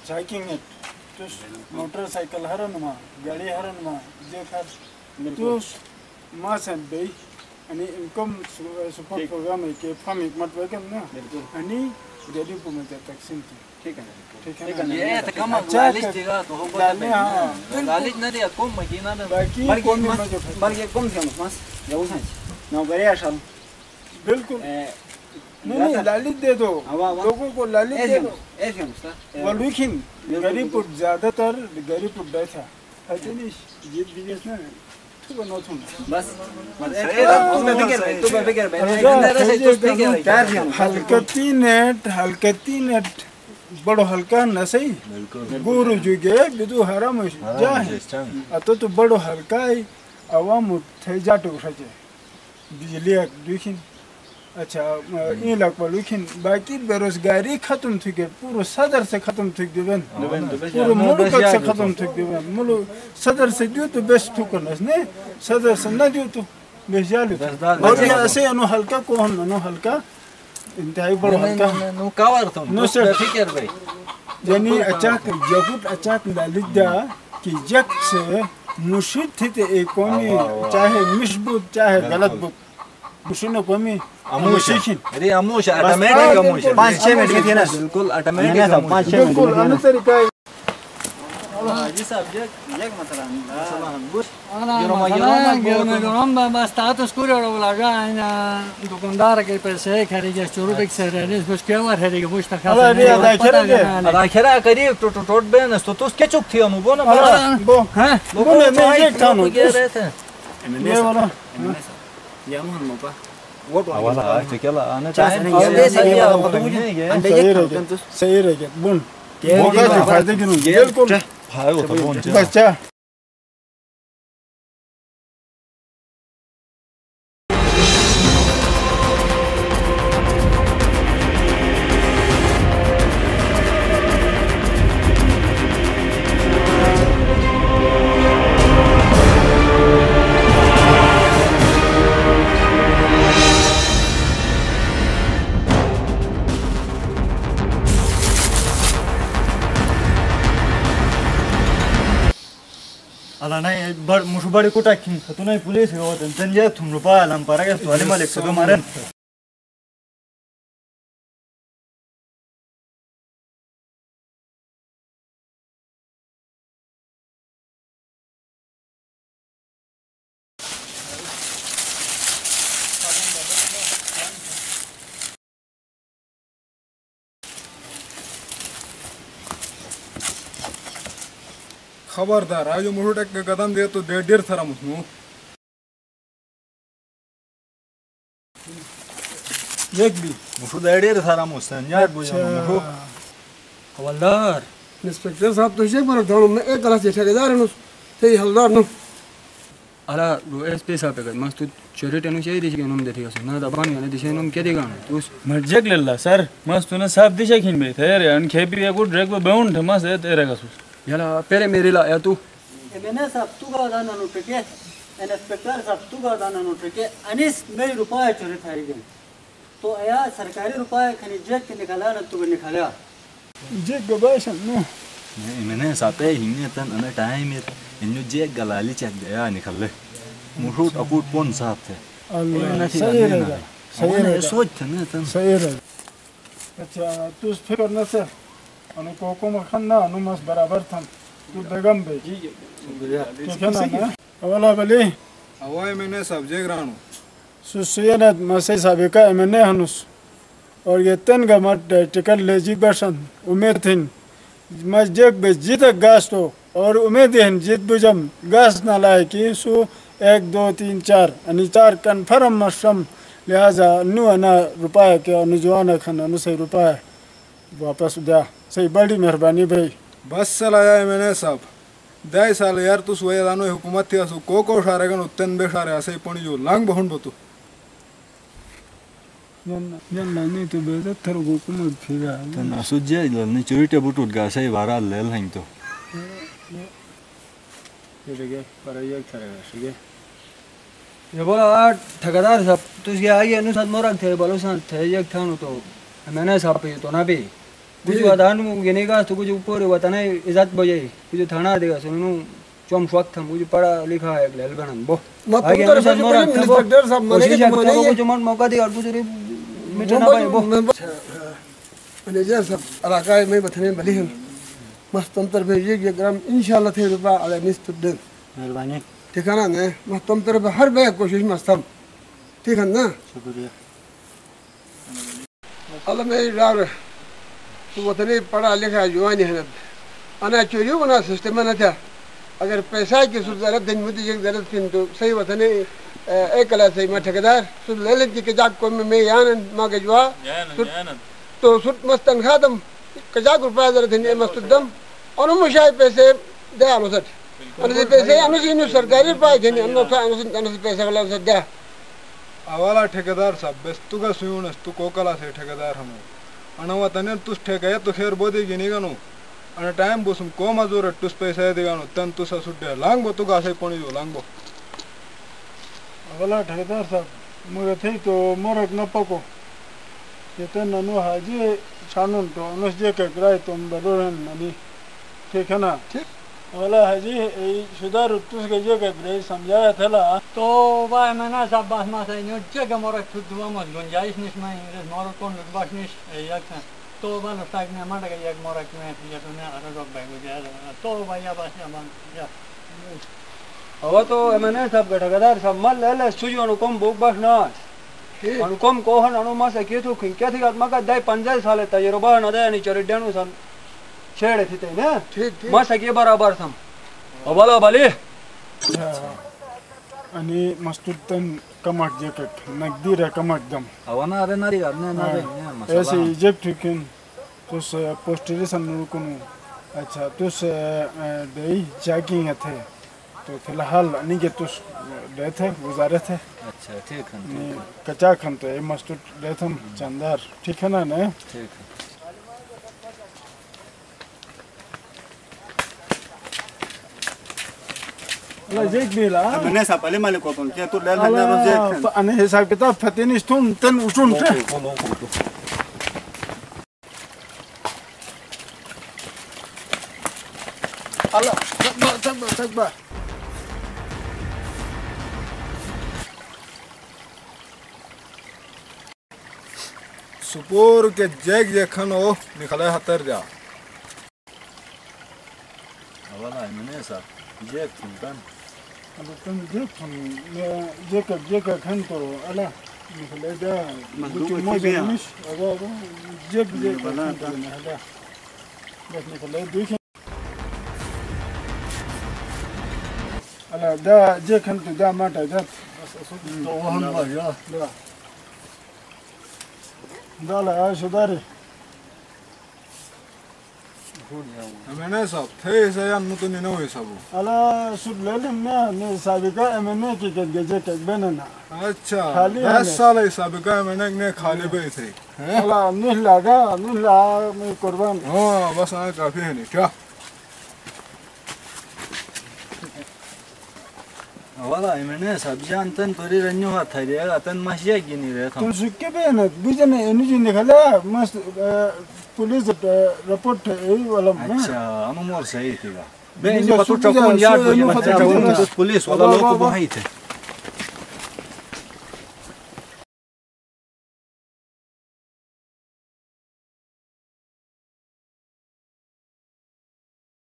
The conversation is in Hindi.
Checking it. Just motorcycle haranma, gadi haranma, jekar. Just mass and bay. And income support program ke farming mat wakan na. Ani gadi pumata taksim. ठीक है ये तो कम लालिच देगा तो होगा लालिच ना दिया कम महीना ना बाकी ये कम क्या मस जाओ सांच ना बड़े आशा बिल्कुल नहीं लालिच दे दो लोगों को लालिच दे दो ऐसे मस्ता वो लेकिन गरीब पुट ज़्यादातर गरीब पुट बैठा है नहीं ये बिजनेस ना तू बनो तुम बस तू बेकर हल्कती नेट बड़ो हल्का न सही गुरु जुगे बिदु हराम जाए अतो तो बड़ो हल्का है आवाम थे जाटो खजे बिजली लेकिन अच्छा ये लगभग लेकिन बाकी बेरोजगारी खत्म थी के पूरा सदर से खत्म थी दिवन पूरा मुल्क से खत्म थी दिवन मुल्क सदर से दियो तो बेस्ट तो करना है सदर से न दियो तो बेस्ट जालू और ये ऐसे अनु हल्का कौन अनु हल्का इंतहाई बड़ा हल्का नो कवर तो नो सर फिकर भाई यानी अचाक लालिदा कि जक से मुशीद थी ते एक कौमी चाहे मिशबूत चाहे गलत बुत मुशीनो कौमी अमोशन अरे अमोशन ऑटोमेटिक अमोशन 5-6 मिनट की थी ना बिल्कुल ऑटोमेटिक 5-6 मिनट बिल्कुल अन्य तरीका जी साहब एक मतलब status quo laga दुकानदार के पैसे खरीदे चोरुबे से रहने बस क्या वार है कि बुश तक अरे खेरा करी टोट बेन तो उसके चुप थी हम वो ना बो हां वो नहीं एक था नो ये रहते ये वाला ये मन मोपा वो वाला चकेला आना चाहिए सही रह गया बुन होगा तो फायदे की नहीं बिल्कुल भाई वो तो बोन बच्चा अला नहीं बड़ मुझे बड़े कोटा किन तो नहीं पुलिस है वो तंजे तुम रुपा लम पारा के तो वाले मालिक से तो मारन खबरदार आज मुझे टेक कदम दे तो डेढ़ थरा मुझे एक भी मुझे डेढ़ थरा मुझे यार बुझा मुझे हवलदार इंस्पेक्टर साहब तो इसे पर दानो में एक गला से ठेकेदार है थे हवलदार नो अला रो एसपी साहब का मस्त चोरी टेनु चाहिए दिशे नम देती है ना दबान यानी दिशे नम क्या देगा तू मर्जक लल्ला सर मस्त तूने सब दिशा खिन में थे यार अन खेपी या गुड ड्रैग पे बाउंड मस्त है तेरे का सूस याला पहले मेरे ला या तू मैंने साहब तू का दाना नो टिके इंस्पेक्टर साहब तू का दाना नो टिके अनिस मेरी रुपया चोरी थारी गई तो या सरकारी रुपया खनी जेक के निकाला ना तू निकाला जेक गबाश नो नहीं मैंने सापे हिन्ने तन अन टाइम है इन्नु जेक गलाली चेक दया निकले मुझे अकूट पोन साहब थे अल्लाह सही रहेगा सोच थे ना तन सही रहेगा अच्छा तू फिकर न से अनु कोको मखन्ना अनु मस बराबर था तू बेगम बे ठीक है ना अवला बली हवाई मैंने सब्जेक्ट रानो सुसुयना मसे साबिका एमने हनुस और ये तन का मत टिकट ले जी बसन उम्मीद थी मस्जिद बे जीत गास तो और उम्मीद है जीत बुजम गास ना लाए कि सु 1 2 3 4 अनि 4 कन्फर्म मशम लिहाजा नु ना रुपया के अनुजवाना खन अनु सही रुपया वापस दिया सही बड़ी मेहरबानी भाई बस चलाया मैंने सब 10 साल यार तू सोया दानो हुकूमत थी असु को सारे गन उतन बे सारे ऐसे पणी जो लांग बहन बतू जन नहीं तो बेजा थर हुकूमत फिरा तन असुजे लने चोरीटे बुटुट गा सही बारा लेल हंग तो ये देखे पर ये करेगा ठीक है ये बोला ठेकेदार साहब तो इसके आगे अनुसार मोरक थे बलोसान थे एक था तो मैंने साहब पे तो ना भी कुछ वादान गिनेगा तो कुछ ऊपर वतने इज्जत बजे कुछ थाना देगा सुनो चम वक्त था मुझे पढ़ा लिखा है लेलबन बो आगे अनुसार मोरक था इंस्पेक्टर साहब मने के मने को जो मन मौका दिया और कुछ मिटा ना पाए बो मैनेजर साहब इलाका में बथने भली हम मस्त अंतर भेजिए ये ग्राम इंशाल्लाह थे रुपया अले निस्तुद्दीन मेहरबानी ठीक है ना ने मस्त अंतर पे हर बे कोशिश मस्त हम ठीक है ना शुक्रिया अल्लाह मेरी रार तो वतने पढ़ा लिखा जवानी है अना चोरी बना सिस्टम में ना था अगर पैसा की जरूरत दिन मुझे एक जरूरत थी तो सही वतने एक कला सही मैं ठेकेदार सुन ले लेती के जाक को मैं यान मां के जुआ तो सुट मस्त तनख्वाह दम कजाक रुपया जरूरत है मस्त दम और मुशाय पैसे दे आनो सट अने पैसे आनो सी सरकारी पाए थे अनो पैसे वाला से दे अवाला ठेकेदार साहब बस तू का सुयूनस तू कोकला से ठेकेदार हम अनवा तने तुस ठेका तो खैर बोदी गिनीगा नो अने टाइम बोसम को मजूर तुस पैसा देगा नो तन तुस सुड्डे लांग बो तू का से पणी जो लांग बो अवला ठेकेदार साहब मुझे थे तो मोरक न पको ये तो ननु हाजी छानुन तो अनुस जे के ग्राय तुम बरोरन ननी ठीक है ना ठीक अवला हाजी सुधार तुस के जे के ग्राय समझाया था ला तो भाई मैंने सब बात में से न्यू जगह मोरक खुद दुआ मत गुंजाइश निश में मोरक कौन बात निश एक तो वाला टाइम में मार गया एक मोरक में ये तो ने अरे लोग भाई मुझे तो भाई या बस या अब तो मैंने सब ठेकेदार सब मल ले सुजो कम बुक बस ना अनुकम कोहन अनुमा से के तो क्या थी आत्मा का दाई 50 साल तजुर्बा न दे नि चरिड्यानु सन छेड़े थी ते ना ठीक ठीक मा सके बराबर थम अबला भले आणि मस्तुतन कमट जैकेट नगदी रे कमट दम अवना अरे नारी करने ना दे ऐसे इजेक्ट ठिकन तुस पोस्टरी सन्नुकुनु अच्छा तुस देई चेकिंग थे तो फिलहाल नहीं के तुस देते गुजारे थे अच्छा ठीक है कचा खन तो ये मस्तुत देथम चंदार ठीक है ना ने ठीक है ला जेक बिला मैंने सब पहले मालिक को फोन किया तो ले लेना जेक अने हिसाब किताब फतेन स्टोन तन उठुन थे अल्लाह तकबा सुपोर के जैक जखन ओ निकले हतर जा अवला मैंने सब जे सुल्तान अब तुम जेक हम जेक खन तो अल्लाह निकले जा कुछ मौज निश अगर जेक बना करने हला बस निकले देख अल्लाह दा जेक खन तो जा माटा जा तो हम बढ़िया दाला सुधारे मैंने सब थे से यान तो नहीं होए सब अला सुद लेले ना ने साबिका एमने की के जे के बनना अच्छा खाली 10 साल हिसाब का मैंने ने खाली पे थे अला नहीं लगा नहीं ला मैं कुर्बान हां बस आ काफी है नहीं क्या अवला मैंने सब जानतन परी रन्यो हाथ थे तन मसिया गिनी रे तुम सुके पे ना बुझने एनर्जी निकला मस्त पुलिस रिपोर्ट है वाला अच्छा हम मोर सही थी बे इन को तो चकोन याद हो पुलिस वाला लोग को भाई थे